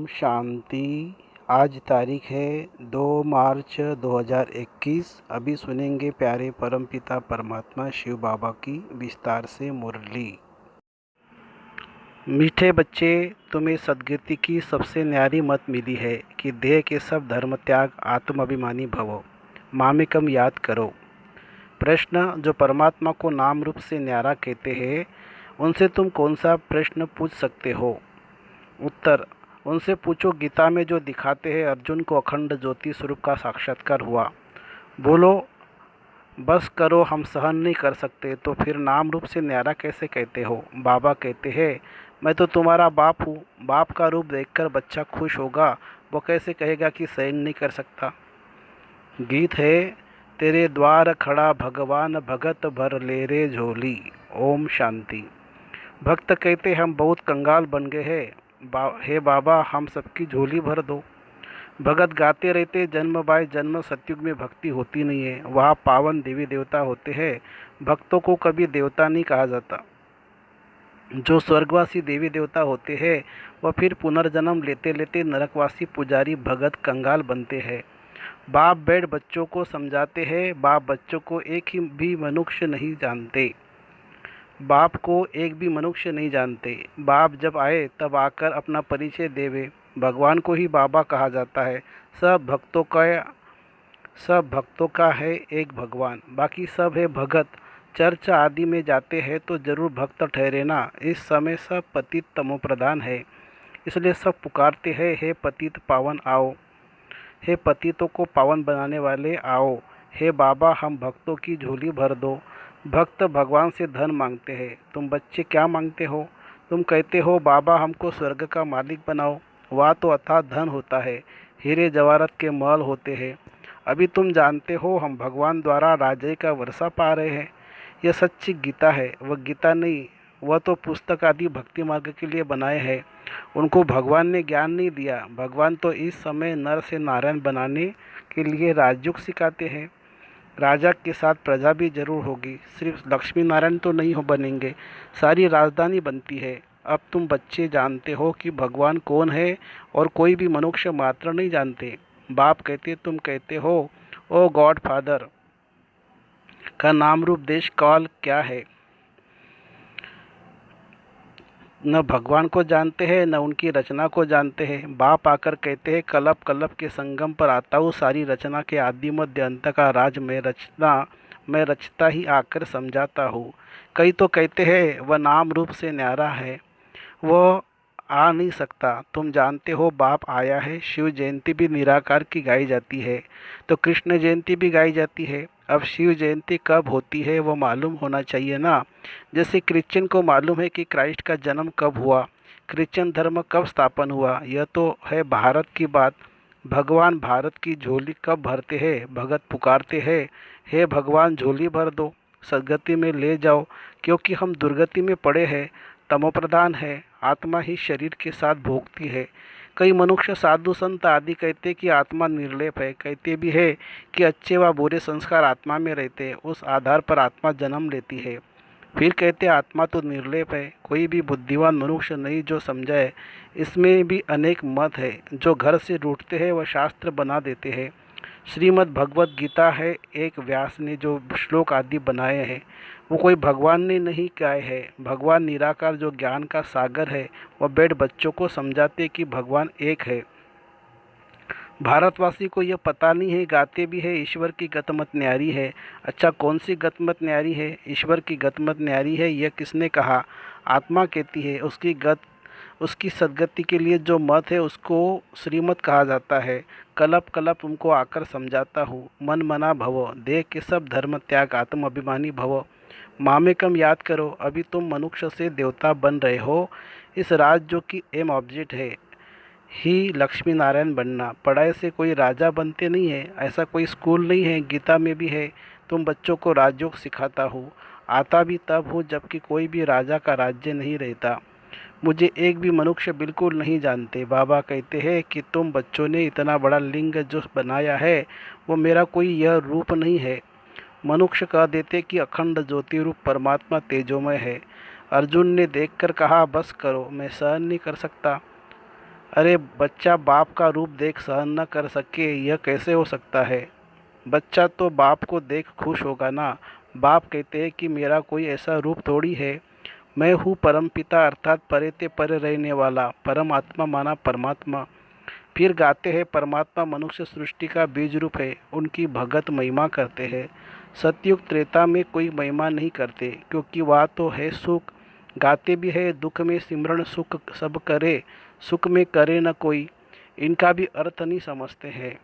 शांति। आज तारीख है 2 मार्च 2021। अभी सुनेंगे प्यारे परमपिता परमात्मा शिव बाबा की विस्तार से मुरली। मीठे बच्चे, तुम्हें सद्गति की सबसे न्यारी मत मिली है कि देह के सब धर्म त्याग आत्म अभिमानी भवो। मामेकम याद करो। प्रश्न जो परमात्मा को नाम रूप से न्यारा कहते हैं, उनसे तुम कौन सा प्रश्न पूछ सकते हो? उत्तर, उनसे पूछो गीता में जो दिखाते हैं अर्जुन को अखंड ज्योति स्वरूप का साक्षात्कार हुआ। बोलो बस करो, हम सहन नहीं कर सकते, तो फिर नाम रूप से न्यारा कैसे कहते हो? बाबा कहते हैं, मैं तो तुम्हारा बाप हूँ। बाप का रूप देखकर बच्चा खुश होगा, वो कैसे कहेगा कि सहन नहीं कर सकता? गीत है, तेरे द्वार खड़ा भगवान भगत भर ले रे झोली। ओम शांति। भक्त कहते हम बहुत कंगाल बन गए हैं, हे बाबा हम सबकी झोली भर दो। भगत गाते रहते जन्म बाय जन्म सतयुग में भक्ति होती नहीं है, वहाँ पावन देवी देवता होते हैं। भक्तों को कभी देवता नहीं कहा जाता। जो स्वर्गवासी देवी देवता होते हैं वह फिर पुनर्जन्म लेते लेते नरकवासी पुजारी भगत कंगाल बनते हैं। बाप बैठ बच्चों को समझाते हैं, बाप बच्चों को एक ही भी मनुष्य नहीं जानते। बाप को एक भी मनुष्य नहीं जानते। बाप जब आए तब आकर अपना परिचय देवे। भगवान को ही बाबा कहा जाता है। सब भक्तों का है एक भगवान, बाकी सब है भगत। चर्च आदि में जाते हैं तो जरूर भक्त ठहरे ना। इस समय सब पतित तमोप्रधान है, इसलिए सब पुकारते हैं, हे पतित पावन आओ, हे पतितों को पावन बनाने वाले आओ। हे बाबा हम भक्तों की झोली भर दो। भक्त भगवान से धन मांगते हैं, तुम बच्चे क्या मांगते हो? तुम कहते हो बाबा हमको स्वर्ग का मालिक बनाओ। वहाँ तो अथाह धन होता है, हीरे जवाहरात के महल होते हैं। अभी तुम जानते हो हम भगवान द्वारा राजे का वर्षा पा रहे हैं। यह सच्ची गीता है, वह गीता नहीं, वह तो पुस्तक आदि भक्ति मार्ग के लिए बनाए हैं। उनको भगवान ने ज्ञान नहीं दिया। भगवान तो इस समय नर से नारायण बनाने के लिए राजयोग सिखाते हैं। राजा के साथ प्रजा भी जरूर होगी, सिर्फ लक्ष्मी नारायण तो नहीं हो बनेंगे, सारी राजधानी बनती है। अब तुम बच्चे जानते हो कि भगवान कौन है और कोई भी मनुष्य मात्र नहीं जानते। बाप कहते तुम कहते हो, ओ गॉड फादर का नाम रूप देश काल क्या है? न भगवान को जानते हैं न उनकी रचना को जानते हैं। बाप आकर कहते हैं कलप कलप के संगम पर आता हूँ, सारी रचना के आदि मध्य अंत का राज मैं रचता ही आकर समझाता हूँ। कई तो कहते हैं वह नाम रूप से न्यारा है, वह आ नहीं सकता। तुम जानते हो बाप आया है। शिव जयंती भी निराकार की गाई जाती है, तो कृष्ण जयंती भी गाई जाती है। अब शिव जयंती कब होती है वो मालूम होना चाहिए ना। जैसे क्रिश्चियन को मालूम है कि क्राइस्ट का जन्म कब हुआ, क्रिश्चियन धर्म कब स्थापन हुआ। यह तो है भारत की बात। भगवान भारत की झोली कब भरते हैं? भगत पुकारते हैं, हे भगवान झोली भर दो, सदगति में ले जाओ, क्योंकि हम दुर्गति में पड़े हैं, तमोप्रधान है। आत्मा ही शरीर के साथ भोगती है। कई मनुष्य साधु संत आदि कहते कि आत्मा निर्लेप है, कहते भी है कि अच्छे व बुरे संस्कार आत्मा में रहते हैं, उस आधार पर आत्मा जन्म लेती है। फिर कहते आत्मा तो निर्लेप है। कोई भी बुद्धिवान मनुष्य नहीं जो समझाए। इसमें भी अनेक मत है। जो घर से रूठते हैं वह शास्त्र बना देते हैं। श्रीमद् भगवत गीता है, एक व्यास ने जो श्लोक आदि बनाए हैं वो कोई भगवान ने नहीं गाए हैं। भगवान निराकार जो ज्ञान का सागर है वह बैठ बच्चों को समझाते कि भगवान एक है। भारतवासी को यह पता नहीं है, गाते भी है ईश्वर की गतमत न्यारी है। अच्छा कौन सी गतमत न्यारी है? ईश्वर की गतमत न्यारी है, यह किसने कहा? आत्मा कहती है। उसकी सद्गति के लिए जो मत है उसको श्रीमत कहा जाता है। कलप कलप उनको आकर समझाता हूँ, मन मना भवो, देह के सब धर्म त्याग आत्म अभिमानी भवो। मामेकम याद करो। अभी तुम मनुष्य से देवता बन रहे हो। इस राज जो कि एम ऑब्जेक्ट है ही लक्ष्मी नारायण बनना। पढ़ाई से कोई राजा बनते नहीं है, ऐसा कोई स्कूल नहीं है। गीता में भी है, तुम बच्चों को राजयोग सिखाता हूँ। आता भी तब हूँ जबकि कोई भी राजा का राज्य नहीं रहता। मुझे एक भी मनुष्य बिल्कुल नहीं जानते। बाबा कहते हैं कि तुम बच्चों ने इतना बड़ा लिंग जो बनाया है वो मेरा कोई यह रूप नहीं है। मनुष्य कह देते कि अखंड ज्योति रूप परमात्मा तेजोमय है। अर्जुन ने देखकर कहा बस करो, मैं सहन नहीं कर सकता। अरे बच्चा बाप का रूप देख सहन न कर सके, यह कैसे हो सकता है? बच्चा तो बाप को देख खुश होगा ना। बाप कहते हैं कि मेरा कोई ऐसा रूप थोड़ी है, मैं हूँ परमपिता अर्थात परे ते परे रहने वाला परमात्मा माना परमात्मा। फिर गाते हैं परमात्मा मनुष्य सृष्टि का बीज रूप है, उनकी भगत महिमा करते हैं। सतयुग त्रेता में कोई महिमा नहीं करते, क्योंकि वह तो है सुख। गाते भी है दुख में सिमरण सुख सब करे, सुख में करे न कोई, इनका भी अर्थ नहीं समझते हैं।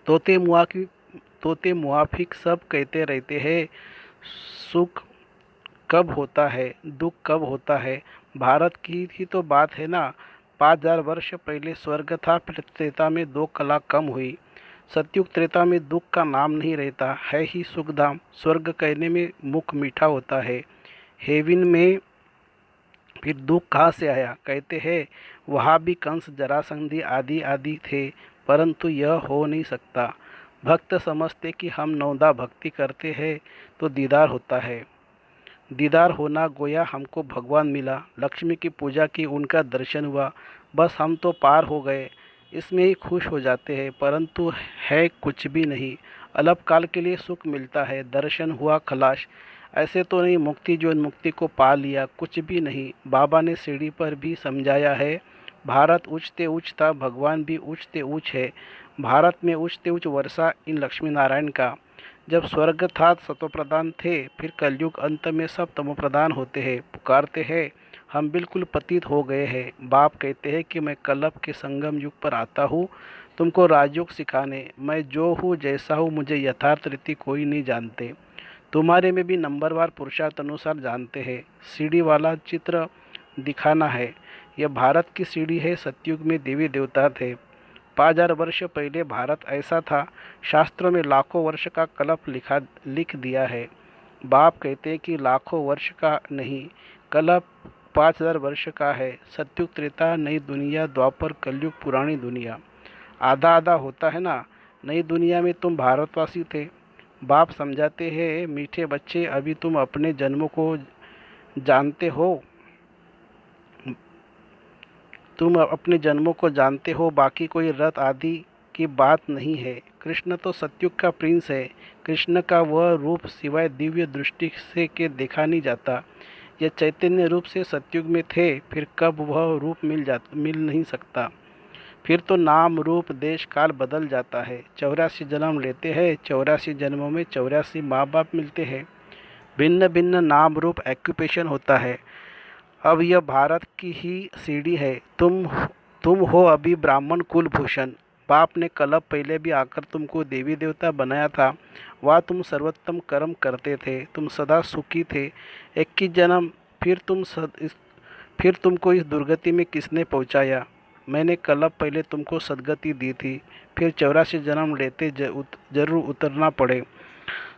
तोते मुआफिक तोते मुआफिक सब कहते रहते हैं, सुख कब होता है, दुख कब होता है। भारत की ही तो बात है ना। 5000 वर्ष पहले स्वर्ग था, फिर त्रेता में 2 कला कम हुई। सतयुग त्रेता में दुख का नाम नहीं रहता, है ही सुखधाम। स्वर्ग कहने में मुख मीठा होता है, हेविन में फिर दुख कहाँ से आया? कहते हैं वहाँ भी कंस जरासंधि आदि आदि थे, परंतु यह हो नहीं सकता। भक्त समझते कि हम नौदा भक्ति करते हैं तो दीदार होता है। दीदार होना गोया हमको भगवान मिला, लक्ष्मी की पूजा की, उनका दर्शन हुआ, बस हम तो पार हो गए, इसमें ही खुश हो जाते हैं। परंतु है कुछ भी नहीं, अल्पकाल के लिए सुख मिलता है, दर्शन हुआ खलास। ऐसे तो नहीं मुक्ति जो मुक्ति को पा लिया, कुछ भी नहीं। बाबा ने सीढ़ी पर भी समझाया है, भारत उच्चते उच्च था, भगवान भी उच्चते उच्च है। भारत में उच्चते उच्च वर्षा इन लक्ष्मी नारायण का। जब स्वर्ग था सतोप्रधान थे, फिर कलयुग अंत में सब तमोप्रधान होते हैं, पुकारते हैं हम बिल्कुल पतित हो गए हैं। बाप कहते हैं कि मैं कलप के संगम युग पर आता हूँ तुमको राजयोग सिखाने। मैं जो हूँ जैसा हूँ मुझे यथार्थ रीति कोई नहीं जानते, तुम्हारे में भी नंबरवार पुरुषार्थ अनुसार जानते हैं। सीढ़ी वाला चित्र दिखाना है, यह भारत की सीढ़ी है। सतयुग में देवी देवता थे, 5000 वर्ष पहले भारत ऐसा था। शास्त्रों में लाखों वर्ष का कल्प लिख दिया है। बाप कहते हैं कि लाखों वर्ष का नहीं, कल्प 5000 वर्ष का है। सतयुग त्रेता नई दुनिया, द्वापर कलयुग पुरानी दुनिया। आधा आधा होता है ना। नई दुनिया में तुम भारतवासी थे। बाप समझाते हैं मीठे बच्चे, अभी तुम अपने जन्मों को जानते हो, तुम अपने जन्मों को जानते हो, बाकी कोई रथ आदि की बात नहीं है। कृष्ण तो सतयुग का प्रिंस है, कृष्ण का वह रूप सिवाय दिव्य दृष्टि से के देखा नहीं जाता। यह चैतन्य रूप से सतयुग में थे, फिर कब वह रूप मिल नहीं सकता। फिर तो नाम रूप देश काल बदल जाता है। 84 जन्म लेते हैं, 84 जन्मों में 84 माँ बाप मिलते हैं, भिन्न भिन्न नाम रूप एक्यूपेशन होता है। अब यह भारत की ही सीढ़ी है। तुम हो अभी ब्राह्मण कुलभूषण। बाप ने कल्प पहले भी आकर तुमको देवी देवता बनाया था, वह तुम सर्वोत्तम कर्म करते थे, तुम सदा सुखी थे। 21 जन्म फिर तुमको इस दुर्गति में किसने पहुंचाया? मैंने कल्प पहले तुमको सदगति दी थी, फिर 84 जन्म लेते जरूर उतरना पड़े।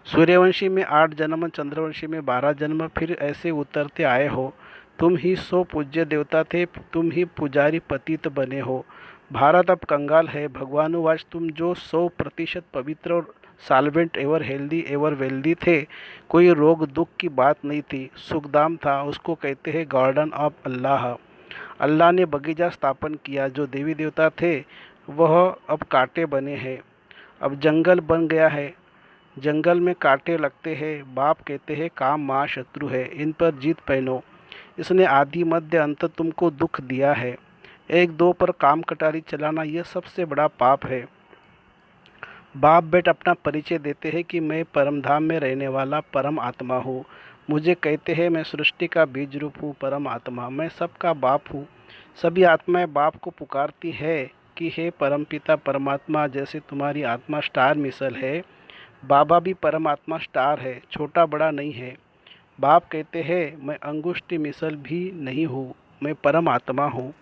सूर्यवंशी में 8 जन्म, चंद्रवंशी में 12 जन्म, फिर ऐसे उतरते आए हो। तुम ही सो पूज्य देवता थे, तुम ही पुजारी पतित बने हो। भारत अब कंगाल है। भगवानुवाच तुम जो 100% पवित्र और solvent ever healthy ever wealthy थे, कोई रोग दुख की बात नहीं थी, सुखदाम था। उसको कहते हैं गार्डन ऑफ अल्लाह। अल्लाह ने बगीचा स्थापन किया, जो देवी देवता थे वह अब कांटे बने हैं, अब जंगल बन गया है, जंगल में कांटे लगते हैं। बाप कहते हैं काम महाशत्रु है, इन पर जीत पहनो। इसने आदि मध्य अंत तुमको दुख दिया है। एक दो पर काम कटारी चलाना यह सबसे बड़ा पाप है। बाप बेट अपना परिचय देते हैं कि मैं परमधाम में रहने वाला परम आत्मा हूँ। मुझे कहते हैं मैं सृष्टि का बीज रूप हूँ, परम आत्मा, मैं सबका बाप हूँ। सभी आत्माएं बाप को पुकारती है कि हे परमपिता परमात्मा, जैसे तुम्हारी आत्मा स्टार मिसल है, बाबा भी परमात्मा स्टार है, छोटा बड़ा नहीं है। बाप कहते हैं मैं अंगुष्ठी मिसल भी नहीं हूँ, मैं परम आत्मा हूँ,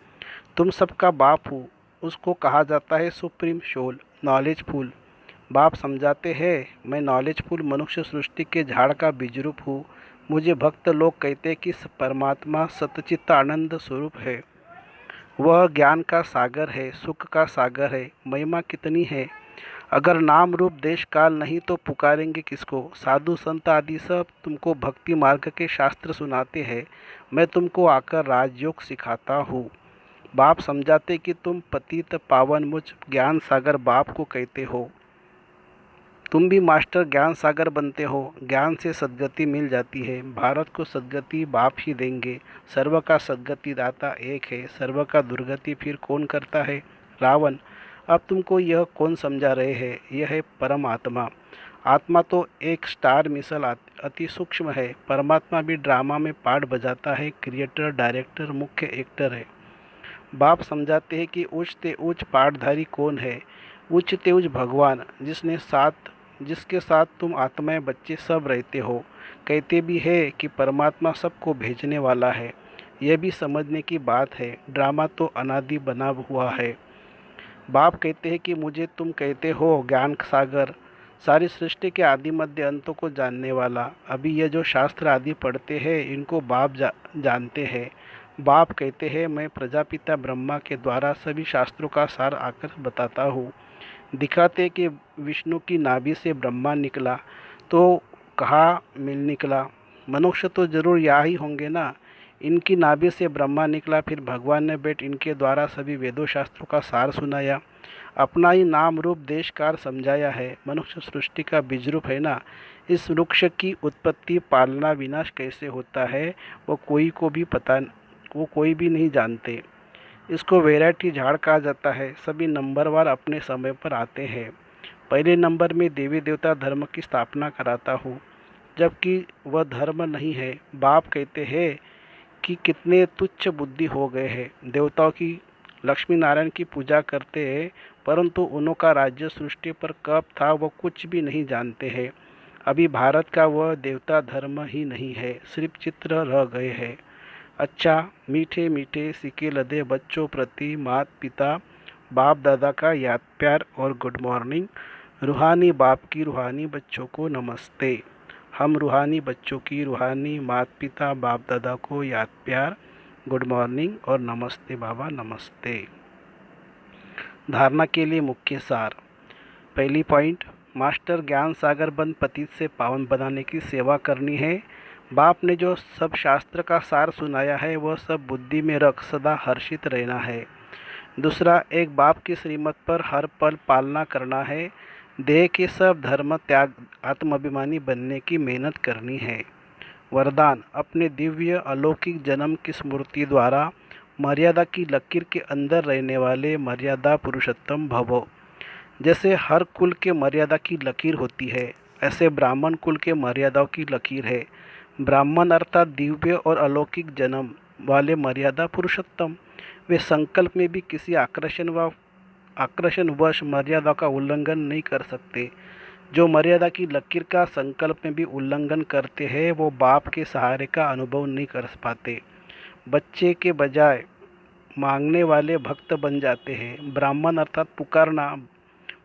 तुम सबका बाप हूँ। उसको कहा जाता है सुप्रीम सोल, नॉलेज फुल। बाप समझाते हैं मैं नॉलेज फुल मनुष्य सृष्टि के झाड़ का बीज रूप हूँ। मुझे भक्त लोग कहते हैं कि परमात्मा सतचित्त आनंद स्वरूप है, वह ज्ञान का सागर है, सुख का सागर है। महिमा कितनी है! अगर नाम रूप देश काल नहीं तो पुकारेंगे किसको? साधु संत आदि सब तुमको भक्ति मार्ग के शास्त्र सुनाते हैं, मैं तुमको आकर राजयोग सिखाता हूँ। बाप समझाते कि तुम पतित पावन मुझ ज्ञान सागर बाप को कहते हो। तुम भी मास्टर ज्ञान सागर बनते हो। ज्ञान से सद्गति मिल जाती है। भारत को सद्गति बाप ही देंगे। सर्व का सद्गति दाता एक है, सर्व का दुर्गति फिर कौन करता है? रावण, अब तुमको यह कौन समझा रहे हैं? यह है परमात्मा। आत्मा तो एक स्टार मिसल अति सूक्ष्म है। परमात्मा भी ड्रामा में पार्ट बजाता है, क्रिएटर, डायरेक्टर, मुख्य एक्टर है। बाप समझाते हैं कि उच्च ते उच्च पाठधारी कौन है? उच्च ते उच्च भगवान, जिसके साथ तुम आत्माएं बच्चे सब रहते हो। कहते भी है कि परमात्मा सबको भेजने वाला है। यह भी समझने की बात है। ड्रामा तो अनादि बना हुआ है। बाप कहते हैं कि मुझे तुम कहते हो ज्ञान सागर, सारी सृष्टि के आदि मध्य अंतों को जानने वाला। अभी ये जो शास्त्र आदि पढ़ते हैं इनको बाप जानते हैं। बाप कहते हैं मैं प्रजापिता ब्रह्मा के द्वारा सभी शास्त्रों का सार आकर बताता हूँ। दिखाते कि विष्णु की नाभि से ब्रह्मा निकला, तो कहाँ मिल निकला? मनुष्य तो जरूर यहाँ ही होंगे ना। इनकी नाभि से ब्रह्मा निकला, फिर भगवान ने बैठ इनके द्वारा सभी वेदों शास्त्रों का सार सुनाया, अपना ही नाम रूप देश काल समझाया है। मनुष्य सृष्टि का बीज रूप है ना। इस वृक्ष की उत्पत्ति, पालना, विनाश कैसे होता है वो कोई भी नहीं जानते। इसको वैरायटी झाड़ कहा जाता है। सभी नंबरवार अपने समय पर आते हैं। पहले नंबर में देवी देवता धर्म की स्थापना कराता हूँ, जबकि वह धर्म नहीं है। बाप कहते हैं कि कितने तुच्छ बुद्धि हो गए हैं। देवताओं की, लक्ष्मी नारायण की पूजा करते हैं, परंतु उनका राज्य सृष्टि पर कब था वो कुछ भी नहीं जानते हैं। अभी भारत का वह देवता धर्म ही नहीं है, सिर्फ चित्र रह गए हैं। अच्छा, मीठे मीठे सिके लदे बच्चों प्रति मात पिता बाप दादा का याद प्यार और गुड मॉर्निंग। रूहानी बाप की रूहानी बच्चों को नमस्ते। हम रूहानी बच्चों की रूहानी मात पिता बाप दादा को याद प्यार, गुड मॉर्निंग और नमस्ते बाबा, नमस्ते। धारणा के लिए मुख्य सार। पहली पॉइंट, मास्टर ज्ञान सागर बन पतित से पावन बनाने की सेवा करनी है। बाप ने जो सब शास्त्र का सार सुनाया है वह सब बुद्धि में रख सदा हर्षित रहना है। दूसरा, एक बाप की श्रीमत पर हर पल पालना करना है। देह के सब धर्म त्याग आत्माभिमानी बनने की मेहनत करनी है। वरदान, अपने दिव्य अलौकिक जन्म की स्मृति द्वारा मर्यादा की लकीर के अंदर रहने वाले मर्यादा पुरुषोत्तम भवो। जैसे हर कुल के मर्यादा की लकीर होती है, ऐसे ब्राह्मण कुल के मर्यादाओं की लकीर है। ब्राह्मण अर्थात दिव्य और अलौकिक जन्म वाले मर्यादा पुरुषोत्तम। वे संकल्प में भी किसी आकर्षणवश मर्यादा का उल्लंघन नहीं कर सकते। जो मर्यादा की लकीर का संकल्प में भी उल्लंघन करते हैं वो बाप के सहारे का अनुभव नहीं कर पाते। बच्चे के बजाय मांगने वाले भक्त बन जाते हैं। ब्राह्मण अर्थात पुकारना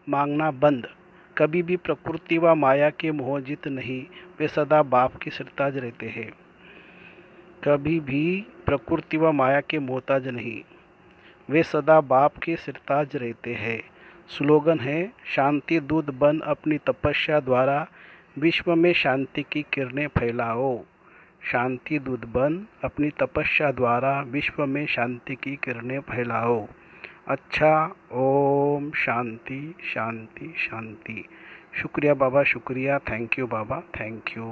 मांगना बंद। कभी भी प्रकृति व माया के मोहजित नहीं, वे सदा बाप के सरताज रहते हैं। कभी भी प्रकृति व माया के मोहताज नहीं, वे सदा बाप के सिरताज रहते हैं। स्लोगन है, शांति दूत बन अपनी तपस्या द्वारा विश्व में शांति की किरणें फैलाओ। शांति दूत बन अपनी तपस्या द्वारा विश्व में शांति की किरणें फैलाओ। अच्छा, ओम शांति शांति शांति। शुक्रिया बाबा, शुक्रिया। Thank you Baba, thank you.